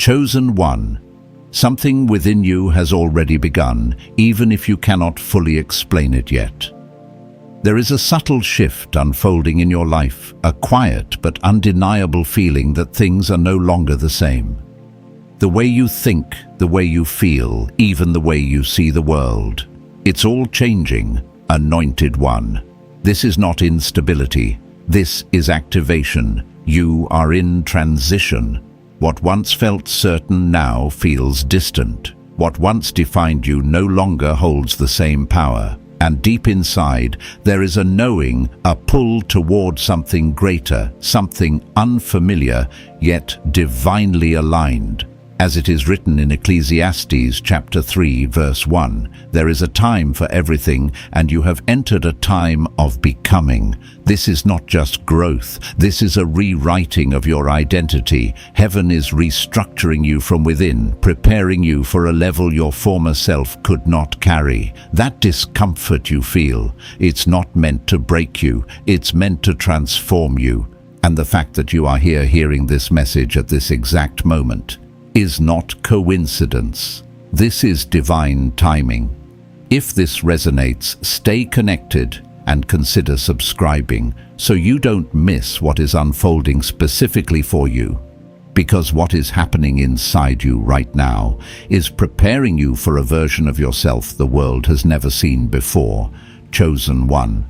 Chosen one. Something within you has already begun, even if you cannot fully explain it yet. There is a subtle shift unfolding in your life, a quiet but undeniable feeling that things are no longer the same. The way you think, the way you feel, even the way you see the world. It's all changing, anointed one. This is not instability. This is activation. You are in transition. What once felt certain now feels distant. What once defined you no longer holds the same power. And deep inside, there is a knowing, a pull toward something greater, something unfamiliar, yet divinely aligned. As it is written in Ecclesiastes chapter 3, verse 1, there is a time for everything, and you have entered a time of becoming. This is not just growth, this is a rewriting of your identity. Heaven is restructuring you from within, preparing you for a level your former self could not carry. That discomfort you feel, it's not meant to break you, it's meant to transform you. And the fact that you are here hearing this message at this exact moment is not coincidence. This is divine timing. If this resonates, stay connected and consider subscribing so you don't miss what is unfolding specifically for you. Because what is happening inside you right now is preparing you for a version of yourself the world has never seen before. Chosen one.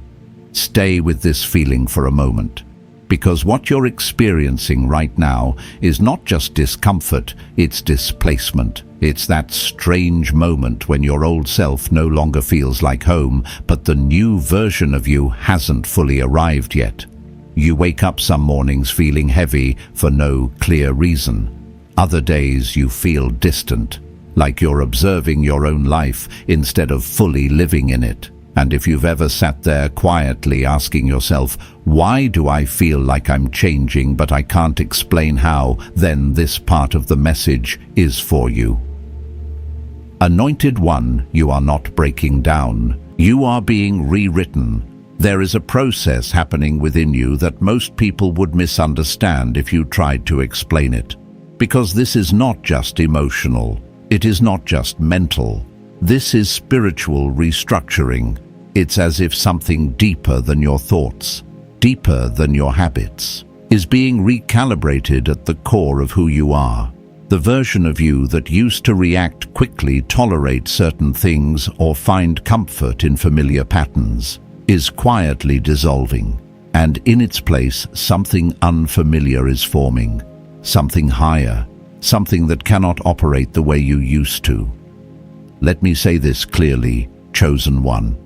Stay with this feeling for a moment. Because what you're experiencing right now is not just discomfort, it's displacement. It's that strange moment when your old self no longer feels like home, but the new version of you hasn't fully arrived yet. You wake up some mornings feeling heavy for no clear reason. Other days you feel distant, like you're observing your own life instead of fully living in it. And if you've ever sat there quietly asking yourself, why do I feel like I'm changing but I can't explain how, then this part of the message is for you. Anointed one, you are not breaking down. You are being rewritten. There is a process happening within you that most people would misunderstand if you tried to explain it. Because this is not just emotional. It is not just mental. This is spiritual restructuring. It's as if something deeper than your thoughts, deeper than your habits, is being recalibrated at the core of who you are. The version of you that used to react quickly, tolerate certain things, or find comfort in familiar patterns is quietly dissolving. And in its place, something unfamiliar is forming, something higher, something that cannot operate the way you used to. Let me say this clearly, chosen one.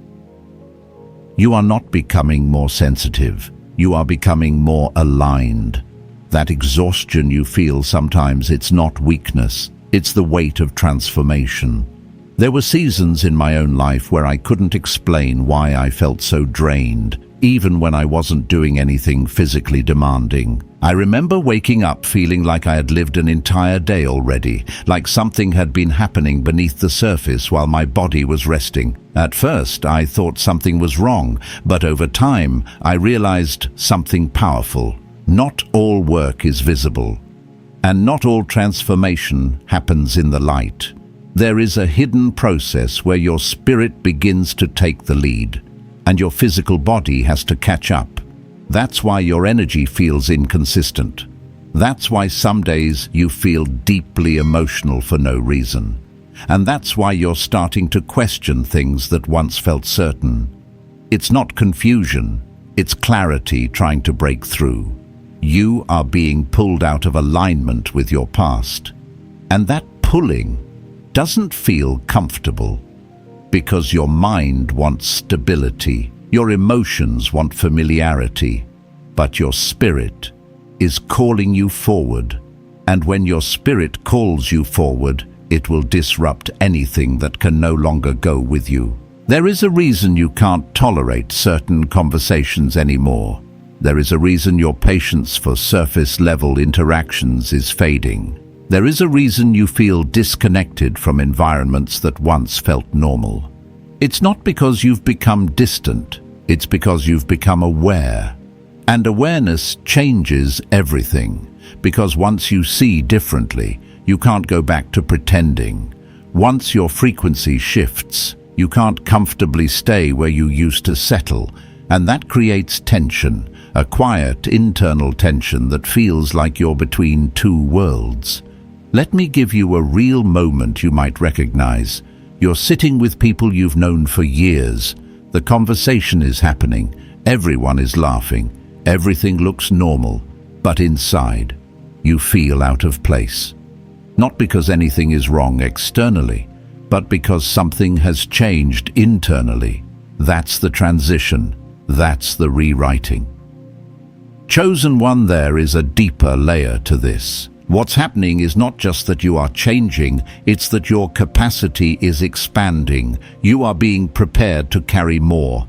You are not becoming more sensitive. You are becoming more aligned. That exhaustion you feel sometimes, it's not weakness. It's the weight of transformation. There were seasons in my own life where I couldn't explain why I felt so drained, even when I wasn't doing anything physically demanding. I remember waking up feeling like I had lived an entire day already, like something had been happening beneath the surface while my body was resting. At first, I thought something was wrong, but over time, I realized something powerful. Not all work is visible, and not all transformation happens in the light. There is a hidden process where your spirit begins to take the lead, and your physical body has to catch up. That's why your energy feels inconsistent. That's why some days you feel deeply emotional for no reason. And that's why you're starting to question things that once felt certain. It's not confusion, it's clarity trying to break through. You are being pulled out of alignment with your past. And that pulling doesn't feel comfortable, because your mind wants stability, your emotions want familiarity, but your spirit is calling you forward. And when your spirit calls you forward, it will disrupt anything that can no longer go with you. There is a reason you can't tolerate certain conversations anymore. There is a reason your patience for surface-level interactions is fading. There is a reason you feel disconnected from environments that once felt normal. It's not because you've become distant, it's because you've become aware. And awareness changes everything, because once you see differently, You can't go back to pretending. Once your frequency shifts, you can't comfortably stay where you used to settle, and that creates tension, a quiet internal tension that feels like you're between two worlds. Let me give you a real moment you might recognize. You're sitting with people you've known for years. The conversation is happening. Everyone is laughing. Everything looks normal. But inside, you feel out of place. Not because anything is wrong externally, but because something has changed internally. That's the transition. That's the rewriting. Chosen one, there is a deeper layer to this. What's happening is not just that you are changing, it's that your capacity is expanding. You are being prepared to carry more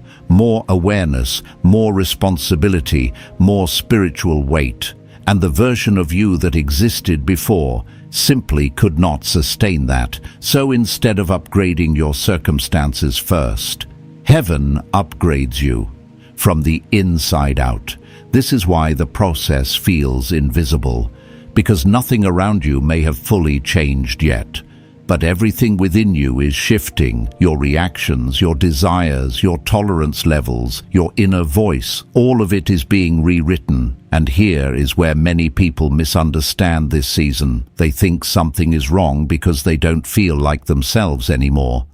awareness, more responsibility, more spiritual weight. And the version of you that existed before simply could not sustain that. So instead of upgrading your circumstances first, heaven upgrades you from the inside out. This is why the process feels invisible, because nothing around you may have fully changed yet. But everything within you is shifting. Your reactions, your desires, your tolerance levels, your inner voice, all of it is being rewritten. And here is where many people misunderstand this season. They think something is wrong because they don't feel like themselves anymore.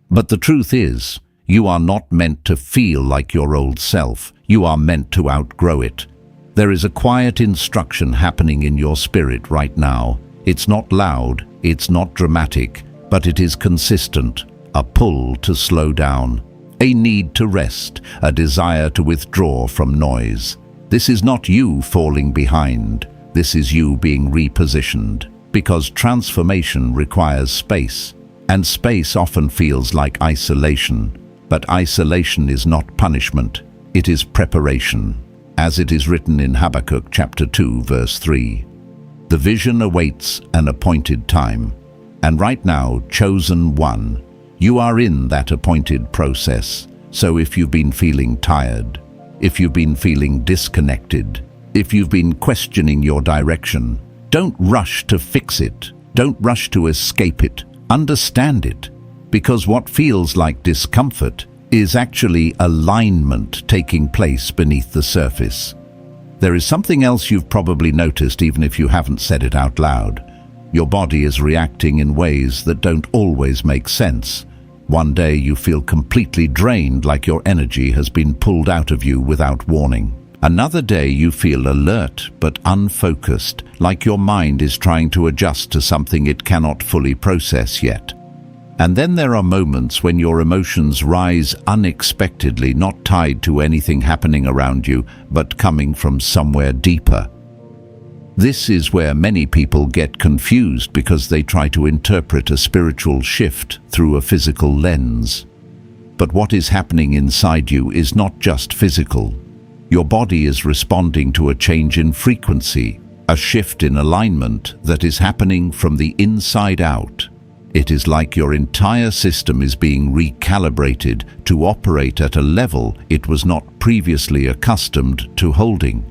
But the truth is, you are not meant to feel like your old self. You are meant to outgrow it. There is a quiet instruction happening in your spirit right now. It's not loud, it's not dramatic, but it is consistent. A pull to slow down, a need to rest, a desire to withdraw from noise. This is not you falling behind. This is you being repositioned. Because transformation requires space, and space often feels like isolation. But isolation is not punishment, it is preparation. As it is written in Habakkuk chapter 2, verse 3. The vision awaits an appointed time. And right now, chosen one, you are in that appointed process. So if you've been feeling tired, if you've been feeling disconnected, if you've been questioning your direction, don't rush to fix it. Don't rush to escape it. Understand it. Because what feels like discomfort is actually alignment taking place beneath the surface. There is something else you've probably noticed even if you haven't said it out loud. Your body is reacting in ways that don't always make sense. One day you feel completely drained, like your energy has been pulled out of you without warning. Another day you feel alert but unfocused, like your mind is trying to adjust to something it cannot fully process yet. And then there are moments when your emotions rise unexpectedly, not tied to anything happening around you, but coming from somewhere deeper. This is where many people get confused because they try to interpret a spiritual shift through a physical lens. But what is happening inside you is not just physical. Your body is responding to a change in frequency, a shift in alignment that is happening from the inside out. It is like your entire system is being recalibrated to operate at a level it was not previously accustomed to holding.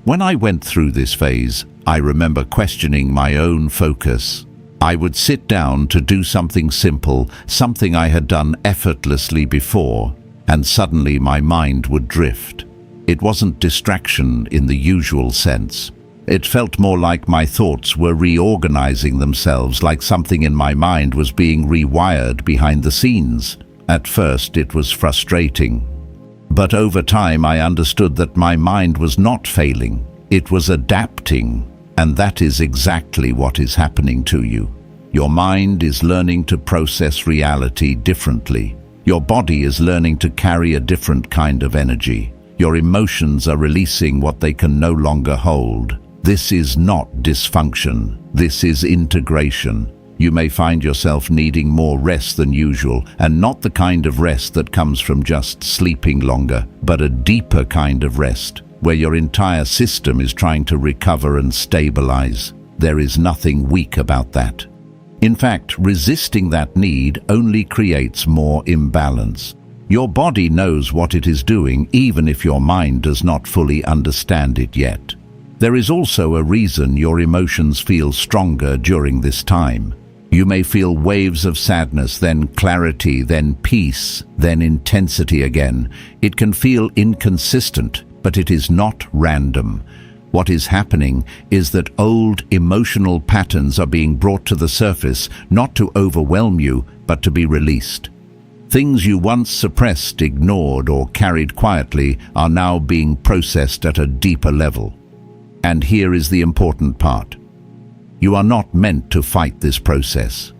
When I went through this phase, I remember questioning my own focus. I would sit down to do something simple, something I had done effortlessly before, and suddenly my mind would drift. It wasn't distraction in the usual sense. It felt more like my thoughts were reorganizing themselves, like something in my mind was being rewired behind the scenes. At first it was frustrating. But over time I understood that my mind was not failing. It was adapting. And that is exactly what is happening to you. Your mind is learning to process reality differently. Your body is learning to carry a different kind of energy. Your emotions are releasing what they can no longer hold. This is not dysfunction. This is integration. You may find yourself needing more rest than usual, and not the kind of rest that comes from just sleeping longer, but a deeper kind of rest, where your entire system is trying to recover and stabilize. There is nothing weak about that. In fact, resisting that need only creates more imbalance. Your body knows what it is doing, even if your mind does not fully understand it yet. There is also a reason your emotions feel stronger during this time. You may feel waves of sadness, then clarity, then peace, then intensity again. It can feel inconsistent, but it is not random. What is happening is that old emotional patterns are being brought to the surface, not to overwhelm you, but to be released. Things you once suppressed, ignored, or carried quietly are now being processed at a deeper level. And here is the important part. You are not meant to fight this process.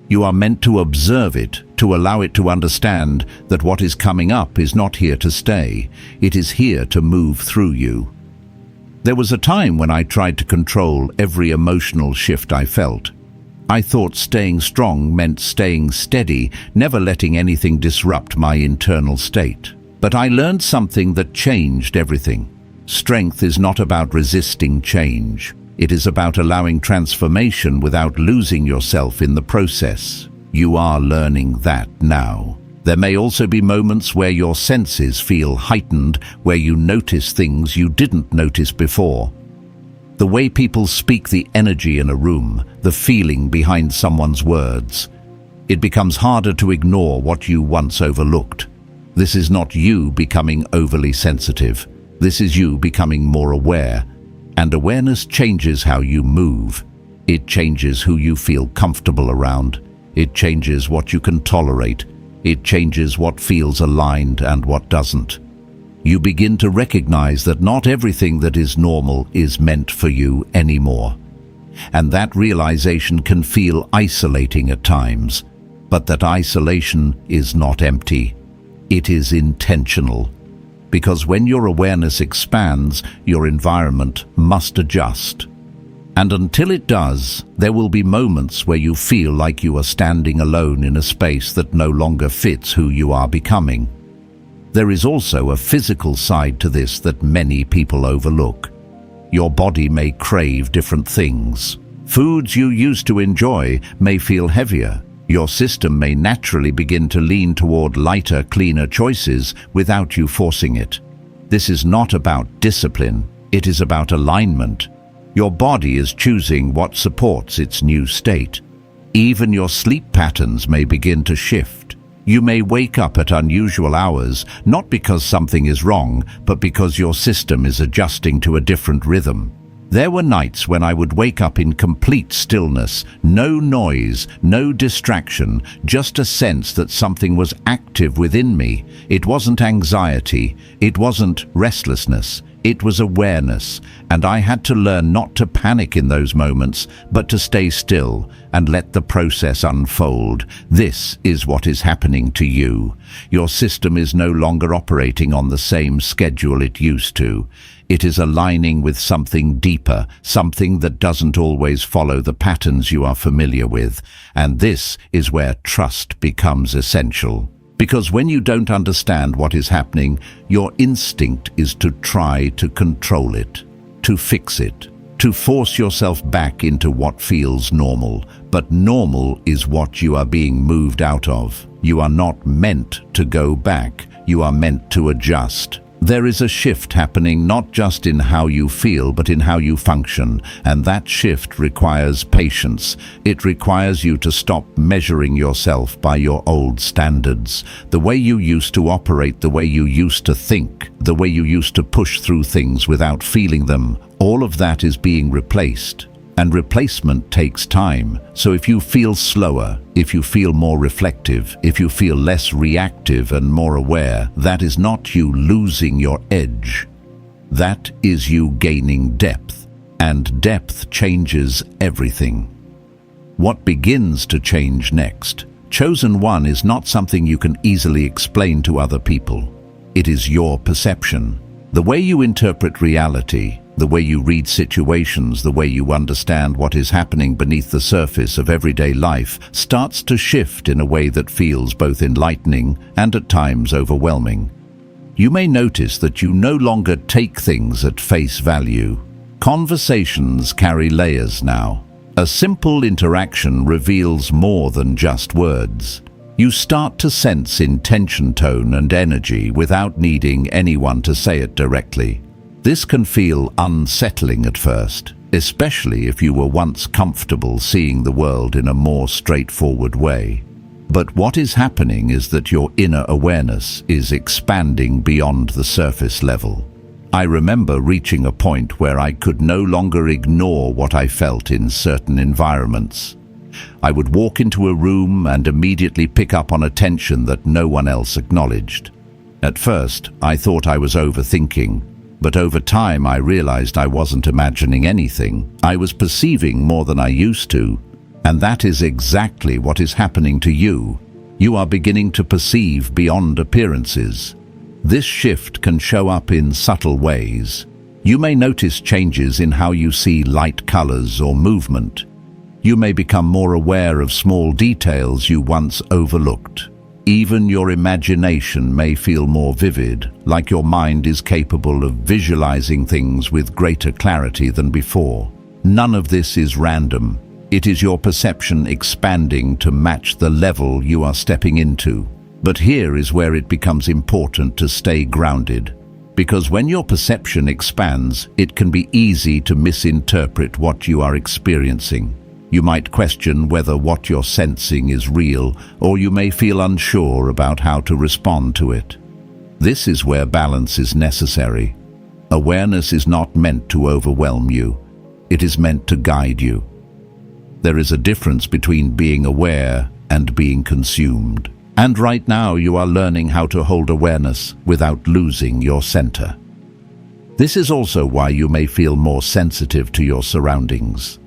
You are meant to observe it, to allow it to understand that what is coming up is not here to stay. It is here to move through you. There was a time when I tried to control every emotional shift I felt. I thought staying strong meant staying steady, never letting anything disrupt my internal state. But I learned something that changed everything. Strength is not about resisting change. It is about allowing transformation without losing yourself in the process. You are learning that now. There may also be moments where your senses feel heightened, where you notice things you didn't notice before. The way people speak, the energy in a room, the feeling behind someone's words. It becomes harder to ignore what you once overlooked. This is not you becoming overly sensitive. This is you becoming more aware. And awareness changes how you move. It changes who you feel comfortable around. It changes what you can tolerate. It changes what feels aligned and what doesn't. You begin to recognize that not everything that is normal is meant for you anymore. And that realization can feel isolating at times, but that isolation is not empty. It is intentional. Because when your awareness expands, your environment must adjust. And until it does, there will be moments where you feel like you are standing alone in a space that no longer fits who you are becoming. There is also a physical side to this that many people overlook. Your body may crave different things. Foods you used to enjoy may feel heavier. Your system may naturally begin to lean toward lighter, cleaner choices without you forcing it. This is not about discipline, it is about alignment. Your body is choosing what supports its new state. Even your sleep patterns may begin to shift. You may wake up at unusual hours, not because something is wrong, but because your system is adjusting to a different rhythm. There were nights when I would wake up in complete stillness, no noise, no distraction, just a sense that something was active within me. It wasn't anxiety, it wasn't restlessness, it was awareness, and I had to learn not to panic in those moments, but to stay still and let the process unfold. This is what is happening to you. Your system is no longer operating on the same schedule it used to. It is aligning with something deeper, something that doesn't always follow the patterns you are familiar with. And this is where trust becomes essential. Because when you don't understand what is happening, your instinct is to try to control it, to fix it, to force yourself back into what feels normal. But normal is what you are being moved out of. You are not meant to go back. You are meant to adjust. There is a shift happening not just in how you feel, but in how you function, and that shift requires patience. It requires you to stop measuring yourself by your old standards. The way you used to operate, the way you used to think, the way you used to push through things without feeling them, all of that is being replaced. And replacement takes time. So if you feel slower, if you feel more reflective, if you feel less reactive and more aware, that is not you losing your edge. That is you gaining depth. And depth changes everything. What begins to change next? Chosen one is not something you can easily explain to other people. It is your perception. The way you interpret reality, the way you read situations, the way you understand what is happening beneath the surface of everyday life starts to shift in a way that feels both enlightening and at times overwhelming. You may notice that you no longer take things at face value. Conversations carry layers now. A simple interaction reveals more than just words. You start to sense intention, tone, and energy without needing anyone to say it directly. This can feel unsettling at first, especially if you were once comfortable seeing the world in a more straightforward way. But what is happening is that your inner awareness is expanding beyond the surface level. I remember reaching a point where I could no longer ignore what I felt in certain environments. I would walk into a room and immediately pick up on a tension that no one else acknowledged. At first, I thought I was overthinking, but over time I realized I wasn't imagining anything. I was perceiving more than I used to, and that is exactly what is happening to you. You are beginning to perceive beyond appearances. This shift can show up in subtle ways. You may notice changes in how you see light colors or movement. You may become more aware of small details you once overlooked. Even your imagination may feel more vivid, like your mind is capable of visualizing things with greater clarity than before. None of this is random. It is your perception expanding to match the level you are stepping into. But here is where it becomes important to stay grounded, because when your perception expands, it can be easy to misinterpret what you are experiencing. You might question whether what you're sensing is real, or you may feel unsure about how to respond to it. This is where balance is necessary. Awareness is not meant to overwhelm you. It is meant to guide you. There is a difference between being aware and being consumed. And right now you are learning how to hold awareness without losing your center. This is also why you may feel more sensitive to your surroundings.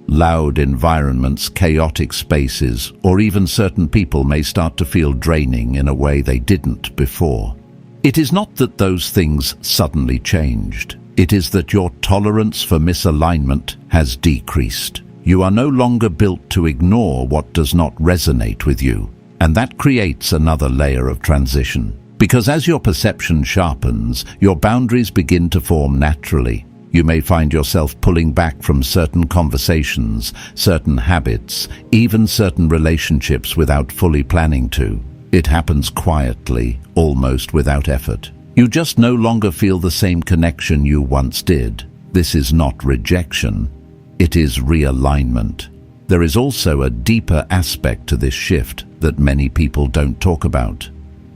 Loud environments, chaotic spaces, or even certain people may start to feel draining in a way they didn't before. It is not that those things suddenly changed. It is that your tolerance for misalignment has decreased. You are no longer built to ignore what does not resonate with you, and that creates another layer of transition. Because as your perception sharpens, your boundaries begin to form naturally. You may find yourself pulling back from certain conversations, certain habits, even certain relationships without fully planning to. It happens quietly, almost without effort. You just no longer feel the same connection you once did. This is not rejection. It is realignment. There is also a deeper aspect to this shift that many people don't talk about.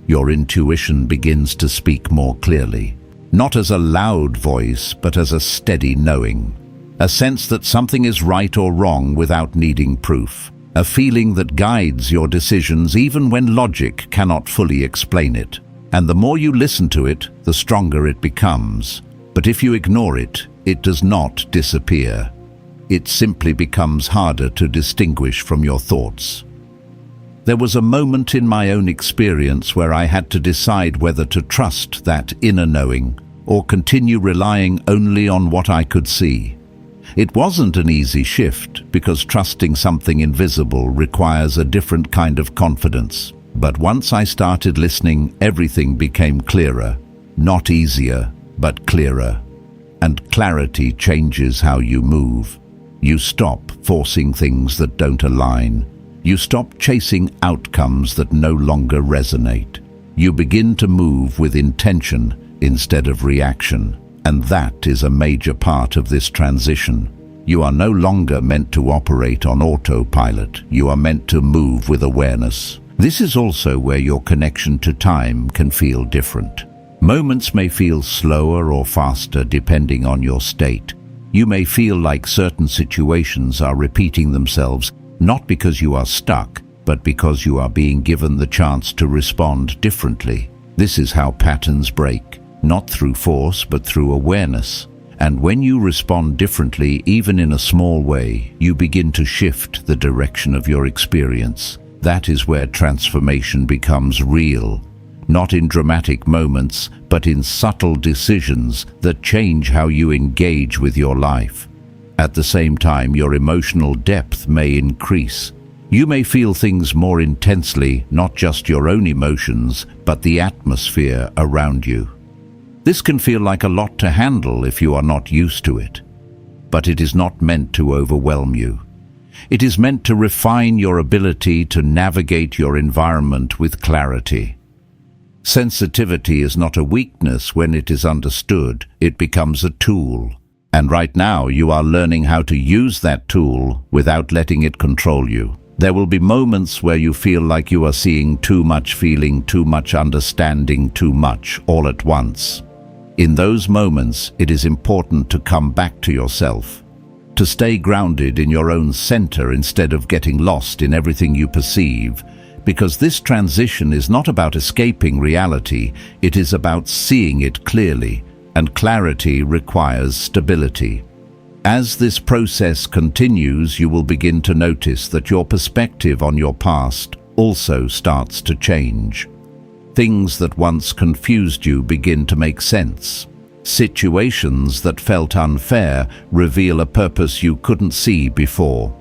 Your intuition begins to speak more clearly. Not as a loud voice, but as a steady knowing. A sense that something is right or wrong without needing proof. A feeling that guides your decisions even when logic cannot fully explain it. And the more you listen to it, the stronger it becomes. But if you ignore it, it does not disappear. It simply becomes harder to distinguish from your thoughts. There was a moment in my own experience where I had to decide whether to trust that inner knowing or continue relying only on what I could see. It wasn't an easy shift because trusting something invisible requires a different kind of confidence. But once I started listening, everything became clearer. Not easier, but clearer. And clarity changes how you move. You stop forcing things that don't align. You stop chasing outcomes that no longer resonate. You begin to move with intention instead of reaction. And that is a major part of this transition. You are no longer meant to operate on autopilot. You are meant to move with awareness. This is also where your connection to time can feel different. Moments may feel slower or faster depending on your state. You may feel like certain situations are repeating themselves, not because you are stuck, but because you are being given the chance to respond differently. This is how patterns break, not through force, but through awareness. And when you respond differently, even in a small way, you begin to shift the direction of your experience. That is where transformation becomes real. Not in dramatic moments, but in subtle decisions that change how you engage with your life. At the same time, your emotional depth may increase. You may feel things more intensely, not just your own emotions, but the atmosphere around you. This can feel like a lot to handle if you are not used to it. But it is not meant to overwhelm you. It is meant to refine your ability to navigate your environment with clarity. Sensitivity is not a weakness when it is understood. It becomes a tool. And right now you are learning how to use that tool without letting it control you. There will be moments where you feel like you are seeing too much, feeling too much, understanding too much all at once. In those moments, it is important to come back to yourself, to stay grounded in your own center instead of getting lost in everything you perceive, because this transition is not about escaping reality, it is about seeing it clearly, and clarity requires stability. As this process continues, you will begin to notice that your perspective on your past also starts to change. Things that once confused you begin to make sense. Situations that felt unfair reveal a purpose you couldn't see before.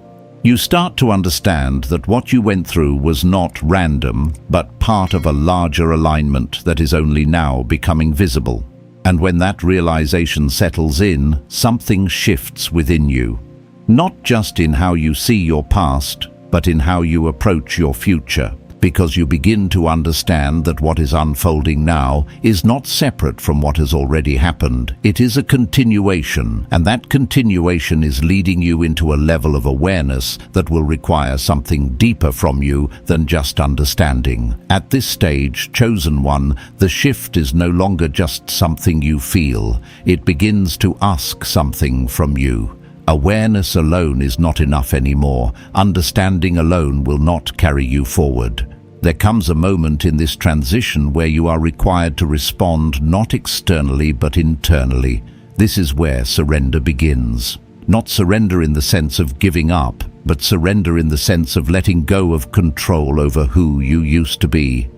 You start to understand that what you went through was not random, but part of a larger alignment that is only now becoming visible. And when that realization settles in, something shifts within you. Not just in how you see your past, but in how you approach your future. Because you begin to understand that what is unfolding now is not separate from what has already happened. It is a continuation, and that continuation is leading you into a level of awareness that will require something deeper from you than just understanding. At this stage, chosen one, the shift is no longer just something you feel. It begins to ask something from you. Awareness alone is not enough anymore. Understanding alone will not carry you forward. There comes a moment in this transition where you are required to respond not externally but internally. This is where surrender begins. Not surrender in the sense of giving up, but surrender in the sense of letting go of control over who you used to be.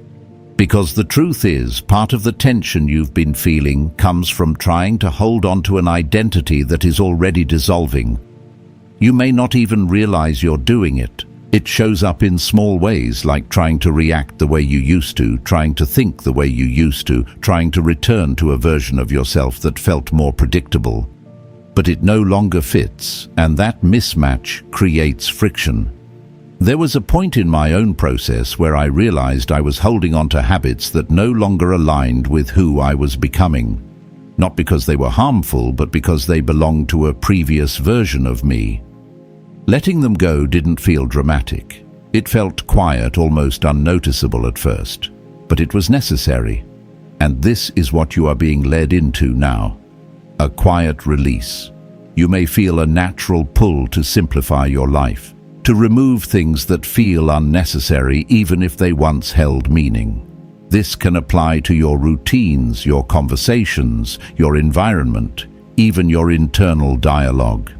Because the truth is, part of the tension you've been feeling comes from trying to hold on to an identity that is already dissolving. You may not even realize you're doing it. It shows up in small ways, like trying to react the way you used to, trying to think the way you used to, trying to return to a version of yourself that felt more predictable. But it no longer fits, and that mismatch creates friction. There was a point in my own process where I realized I was holding on to habits that no longer aligned with who I was becoming. Not because they were harmful, but because they belonged to a previous version of me. Letting them go didn't feel dramatic. It felt quiet, almost unnoticeable at first. But it was necessary. And this is what you are being led into now. A quiet release. You may feel a natural pull to simplify your life, to remove things that feel unnecessary even if they once held meaning. This can apply to your routines, your conversations, your environment, even your internal dialogue.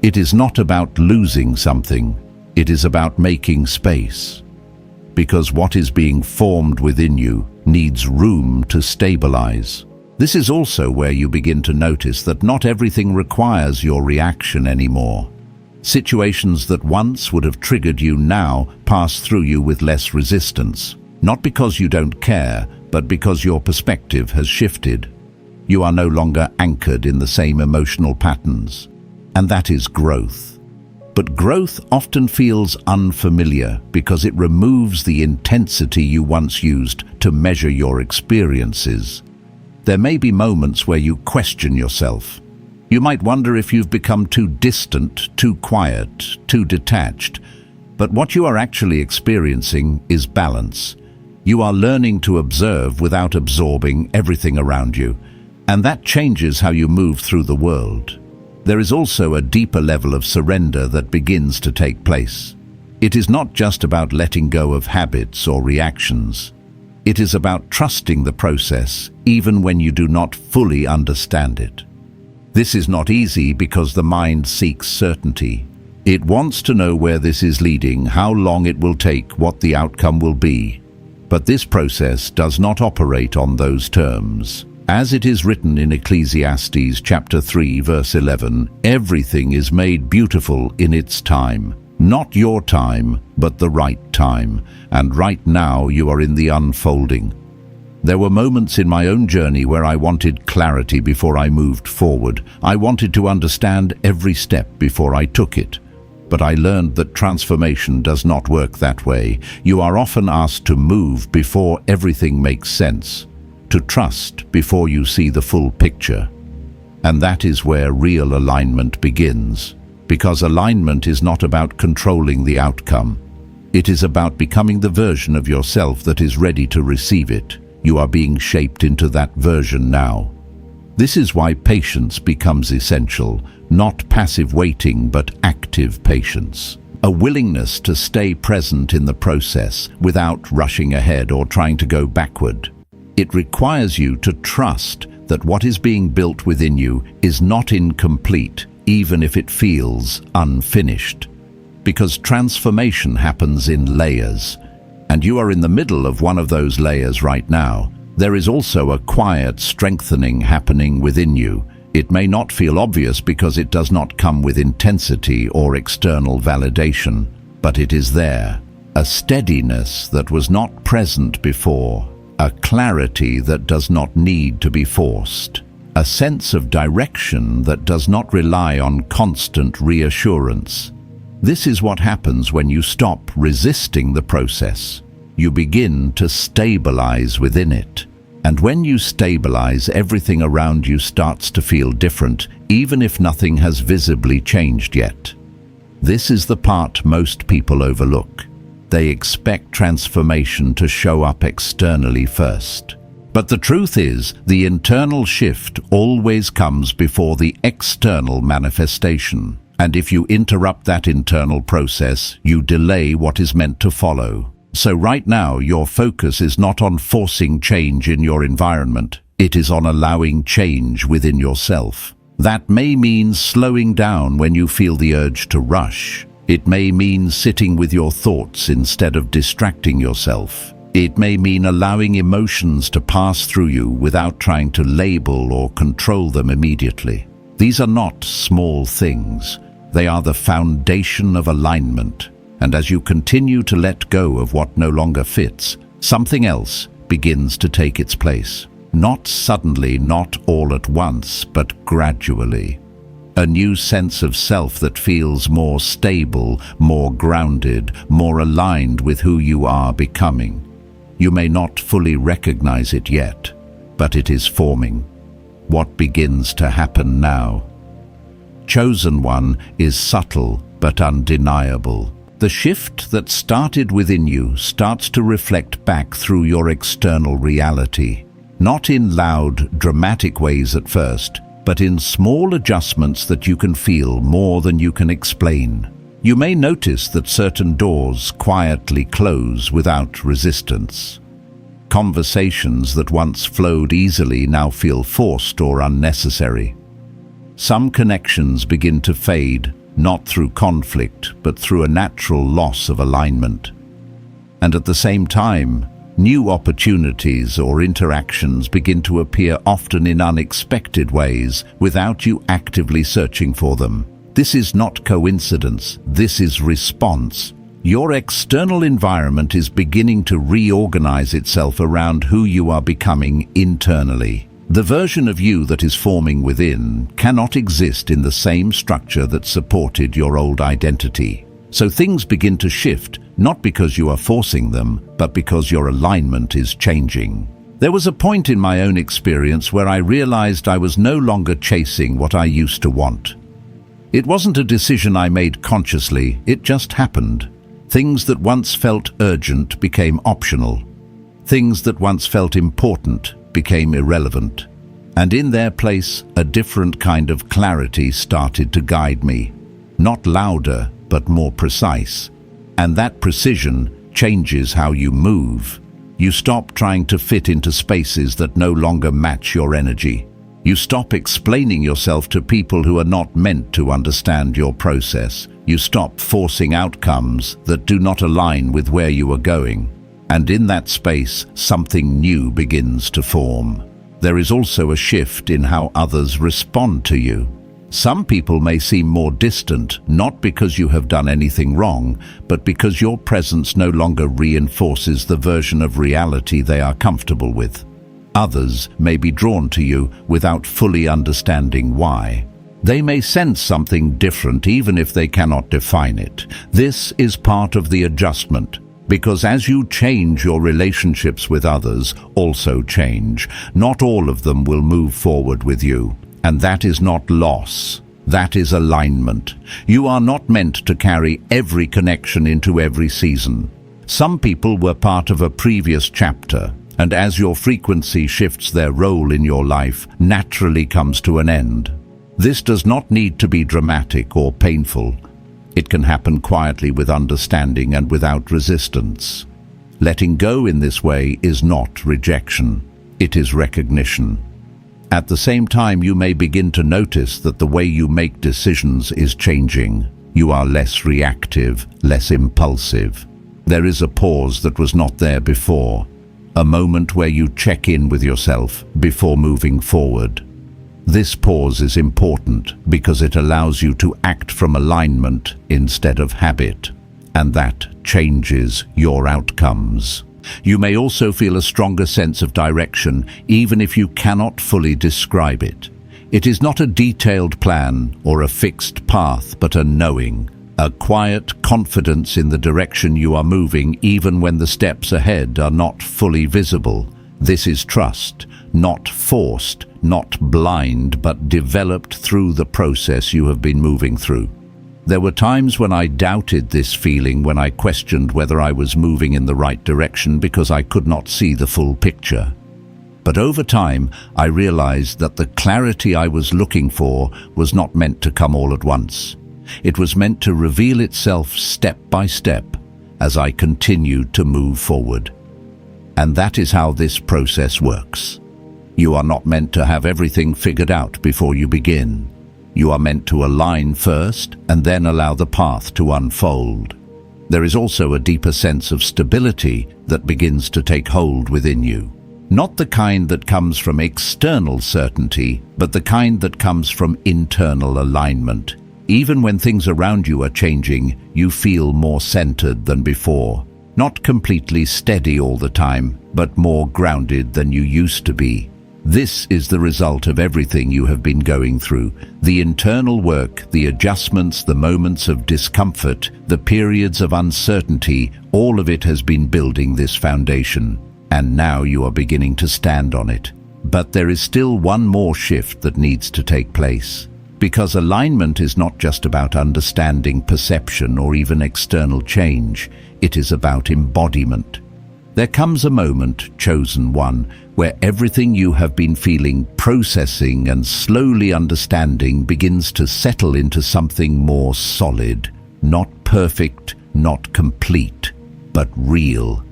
It is not about losing something, it is about making space. Because what is being formed within you needs room to stabilize. This is also where you begin to notice that not everything requires your reaction anymore. Situations that once would have triggered you now pass through you with less resistance. Not because you don't care, but because your perspective has shifted. You are no longer anchored in the same emotional patterns. And that is growth. But growth often feels unfamiliar because it removes the intensity you once used to measure your experiences. There may be moments where you question yourself. You might wonder if you've become too distant, too quiet, too detached. But what you are actually experiencing is balance. You are learning to observe without absorbing everything around you, and that changes how you move through the world. There is also a deeper level of surrender that begins to take place. It is not just about letting go of habits or reactions. It is about trusting the process, even when you do not fully understand it. This is not easy because the mind seeks certainty. It wants to know where this is leading, how long it will take, what the outcome will be. But this process does not operate on those terms. As it is written in Ecclesiastes chapter 3 verse 11, everything is made beautiful in its time. Not your time, but the right time. And right now you are in the unfolding. There were moments in my own journey where I wanted clarity before I moved forward. I wanted to understand every step before I took it. But I learned that transformation does not work that way. You are often asked to move before everything makes sense, to trust before you see the full picture. And that is where real alignment begins. Because alignment is not about controlling the outcome. It is about becoming the version of yourself that is ready to receive it. You are being shaped into that version now. This is why patience becomes essential, not passive waiting but active patience. A willingness to stay present in the process without rushing ahead or trying to go backward. It requires you to trust that what is being built within you is not incomplete, even if it feels unfinished. Because transformation happens in layers, and you are in the middle of one of those layers right now. There is also a quiet strengthening happening within you. It may not feel obvious because it does not come with intensity or external validation, but it is there. A steadiness that was not present before, a clarity that does not need to be forced, a sense of direction that does not rely on constant reassurance. This is what happens when you stop resisting the process. You begin to stabilize within it. And when you stabilize, everything around you starts to feel different, even if nothing has visibly changed yet. This is the part most people overlook. They expect transformation to show up externally first. But the truth is, the internal shift always comes before the external manifestation. And if you interrupt that internal process, you delay what is meant to follow. So right now, your focus is not on forcing change in your environment. It is on allowing change within yourself. That may mean slowing down when you feel the urge to rush. It may mean sitting with your thoughts instead of distracting yourself. It may mean allowing emotions to pass through you without trying to label or control them immediately. These are not small things. They are the foundation of alignment. And as you continue to let go of what no longer fits, something else begins to take its place. Not suddenly, not all at once, but gradually. A new sense of self that feels more stable, more grounded, more aligned with who you are becoming. You may not fully recognize it yet, but it is forming. What begins to happen now? Chosen one is subtle but undeniable. The shift that started within you starts to reflect back through your external reality. Not in loud, dramatic ways at first, but in small adjustments that you can feel more than you can explain. You may notice that certain doors quietly close without resistance. Conversations that once flowed easily now feel forced or unnecessary. Some connections begin to fade, not through conflict, but through a natural loss of alignment. And at the same time, new opportunities or interactions begin to appear, often in unexpected ways, without you actively searching for them. This is not coincidence, this is response. Your external environment is beginning to reorganize itself around who you are becoming internally. The version of you that is forming within cannot exist in the same structure that supported your old identity. So things begin to shift, not because you are forcing them, but because your alignment is changing. There was a point in my own experience where I realized I was no longer chasing what I used to want. It wasn't a decision I made consciously, it just happened. Things that once felt urgent became optional. Things that once felt important became irrelevant. And in their place, a different kind of clarity started to guide me. Not louder, but more precise. And that precision changes how you move. You stop trying to fit into spaces that no longer match your energy. You stop explaining yourself to people who are not meant to understand your process. You stop forcing outcomes that do not align with where you are going. And in that space, something new begins to form. There is also a shift in how others respond to you. Some people may seem more distant, not because you have done anything wrong, but because your presence no longer reinforces the version of reality they are comfortable with. Others may be drawn to you without fully understanding why. They may sense something different even if they cannot define it. This is part of the adjustment, because as you change, your relationships with others also change. Not all of them will move forward with you, and that is not loss. That is alignment. You are not meant to carry every connection into every season. Some people were part of a previous chapter, and as your frequency shifts, their role in your life naturally comes to an end. This does not need to be dramatic or painful. It can happen quietly with understanding and without resistance. Letting go in this way is not rejection. It is recognition. At the same time, you may begin to notice that the way you make decisions is changing. You are less reactive, less impulsive. There is a pause that was not there before, a moment where you check in with yourself before moving forward. This pause is important because it allows you to act from alignment instead of habit, and that changes your outcomes. You may also feel a stronger sense of direction, even if you cannot fully describe it. It is not a detailed plan or a fixed path, but a knowing, a quiet confidence in the direction you are moving, even when the steps ahead are not fully visible. This is trust, not forced, not blind, but developed through the process you have been moving through. There were times when I doubted this feeling, when I questioned whether I was moving in the right direction because I could not see the full picture. But over time, I realized that the clarity I was looking for was not meant to come all at once. It was meant to reveal itself step by step as I continued to move forward. And that is how this process works. You are not meant to have everything figured out before you begin. You are meant to align first and then allow the path to unfold. There is also a deeper sense of stability that begins to take hold within you. Not the kind that comes from external certainty, but the kind that comes from internal alignment. Even when things around you are changing, you feel more centered than before. Not completely steady all the time, but more grounded than you used to be. This is the result of everything you have been going through. The internal work, the adjustments, the moments of discomfort, the periods of uncertainty, all of it has been building this foundation. And now you are beginning to stand on it. But there is still one more shift that needs to take place. Because alignment is not just about understanding perception or even external change. It is about embodiment. There comes a moment, chosen one, where everything you have been feeling, processing, and slowly understanding begins to settle into something more solid. Not perfect, not complete, but real.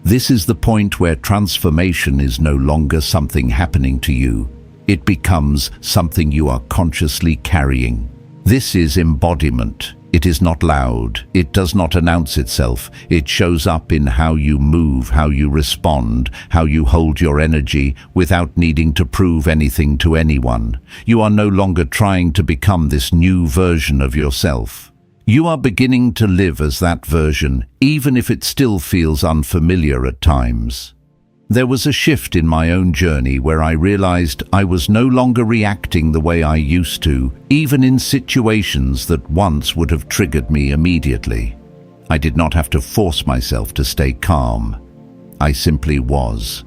This is the point where transformation is no longer something happening to you. It becomes something you are consciously carrying. This is embodiment. It is not loud. It does not announce itself. It shows up in how you move, how you respond, how you hold your energy without needing to prove anything to anyone. You are no longer trying to become this new version of yourself. You are beginning to live as that version, even if it still feels unfamiliar at times. There was a shift in my own journey where I realized I was no longer reacting the way I used to, even in situations that once would have triggered me immediately. I did not have to force myself to stay calm. I simply was.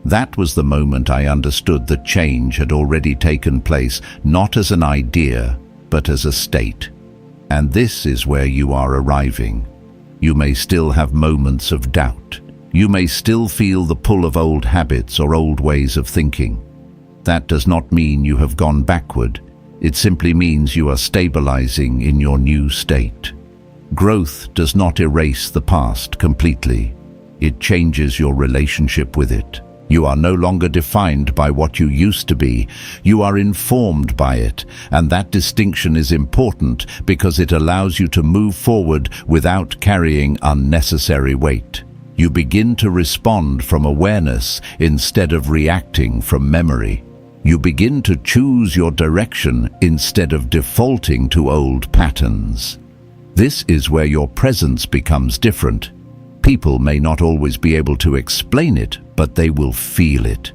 That was the moment I understood that change had already taken place, not as an idea, but as a state. And this is where you are arriving. You may still have moments of doubt. You may still feel the pull of old habits or old ways of thinking. That does not mean you have gone backward. It simply means you are stabilizing in your new state. Growth does not erase the past completely. It changes your relationship with it. You are no longer defined by what you used to be. You are informed by it, and that distinction is important because it allows you to move forward without carrying unnecessary weight. You begin to respond from awareness instead of reacting from memory. You begin to choose your direction instead of defaulting to old patterns. This is where your presence becomes different. People may not always be able to explain it, but they will feel it.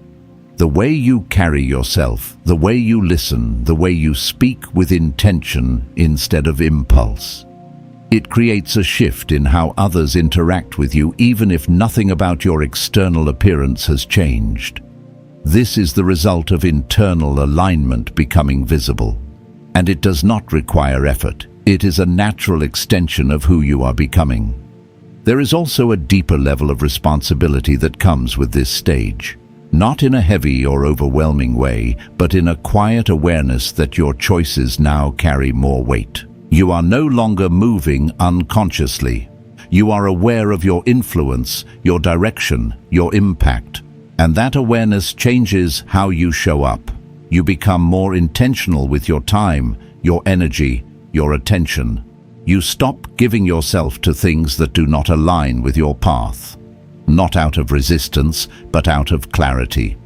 The way you carry yourself, the way you listen, the way you speak with intention instead of impulse. It creates a shift in how others interact with you, even if nothing about your external appearance has changed. This is the result of internal alignment becoming visible. And it does not require effort. It is a natural extension of who you are becoming. There is also a deeper level of responsibility that comes with this stage. Not in a heavy or overwhelming way, but in a quiet awareness that your choices now carry more weight. You are no longer moving unconsciously. You are aware of your influence, your direction, your impact. And that awareness changes how you show up. You become more intentional with your time, your energy, your attention. You stop giving yourself to things that do not align with your path. Not out of resistance, but out of clarity.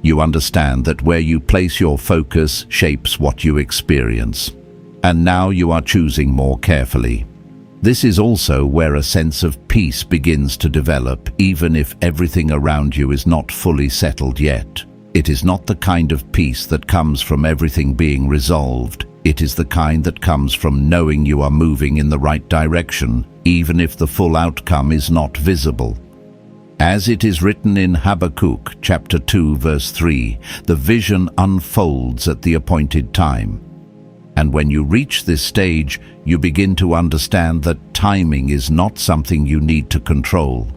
You understand that where you place your focus shapes what you experience. And now you are choosing more carefully. This is also where a sense of peace begins to develop, even if everything around you is not fully settled yet. It is not the kind of peace that comes from everything being resolved. It is the kind that comes from knowing you are moving in the right direction, even if the full outcome is not visible. As it is written in Habakkuk chapter 2 verse 3, the vision unfolds at the appointed time. And when you reach this stage, you begin to understand that timing is not something you need to control.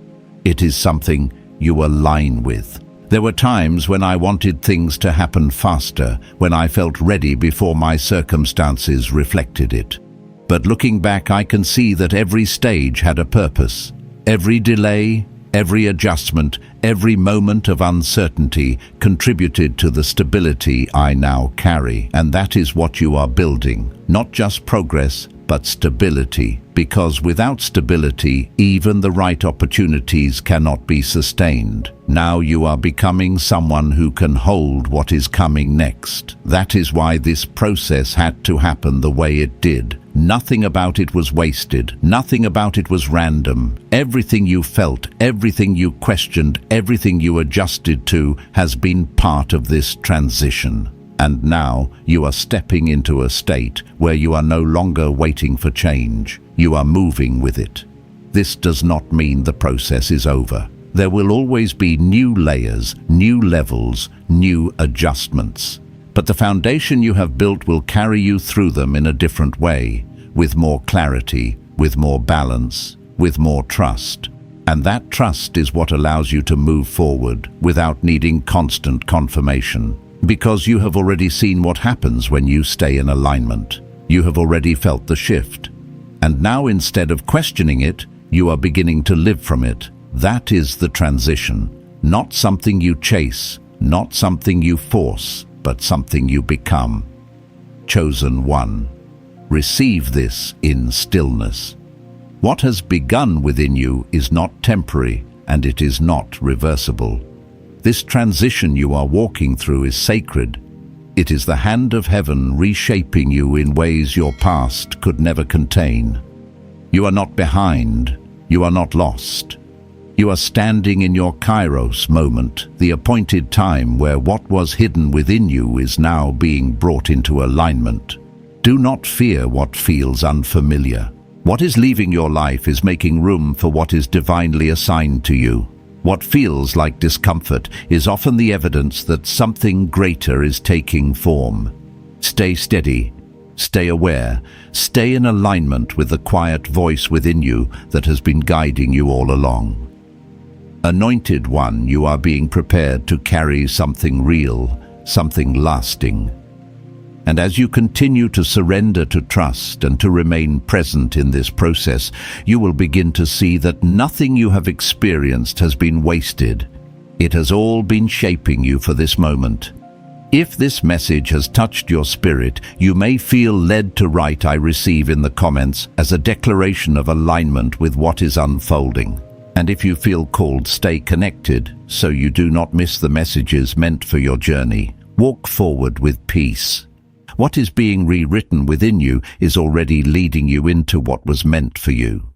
It is something you align with. There were times when I wanted things to happen faster, when I felt ready before my circumstances reflected it. But looking back, I can see that every stage had a purpose. Every delay, every adjustment, every moment of uncertainty contributed to the stability I now carry. And that is what you are building. Not just progress, but stability. Because without stability, even the right opportunities cannot be sustained. Now you are becoming someone who can hold what is coming next. That is why this process had to happen the way it did. Nothing about it was wasted. Nothing about it was random. Everything you felt, everything you questioned, everything you adjusted to has been part of this transition. And now you are stepping into a state where you are no longer waiting for change. You are moving with it. This does not mean the process is over. There will always be new layers, new levels, new adjustments. But the foundation you have built will carry you through them in a different way, with more clarity, with more balance, with more trust. And that trust is what allows you to move forward without needing constant confirmation. Because you have already seen what happens when you stay in alignment. You have already felt the shift. And now, instead of questioning it, you are beginning to live from it. That is the transition. Not something you chase, not something you force, but something you become. Chosen one. Receive this in stillness. What has begun within you is not temporary, and it is not reversible. This transition you are walking through is sacred. It is the hand of heaven reshaping you in ways your past could never contain. You are not behind. You are not lost. You are standing in your Kairos moment, the appointed time where what was hidden within you is now being brought into alignment. Do not fear what feels unfamiliar. What is leaving your life is making room for what is divinely assigned to you. What feels like discomfort is often the evidence that something greater is taking form. Stay steady, stay aware, stay in alignment with the quiet voice within you that has been guiding you all along. Anointed one, you are being prepared to carry something real, something lasting. And as you continue to surrender to trust and to remain present in this process, you will begin to see that nothing you have experienced has been wasted. It has all been shaping you for this moment. If this message has touched your spirit, you may feel led to write "I receive" in the comments as a declaration of alignment with what is unfolding. And if you feel called, stay connected so you do not miss the messages meant for your journey. Walk forward with peace. What is being rewritten within you is already leading you into what was meant for you.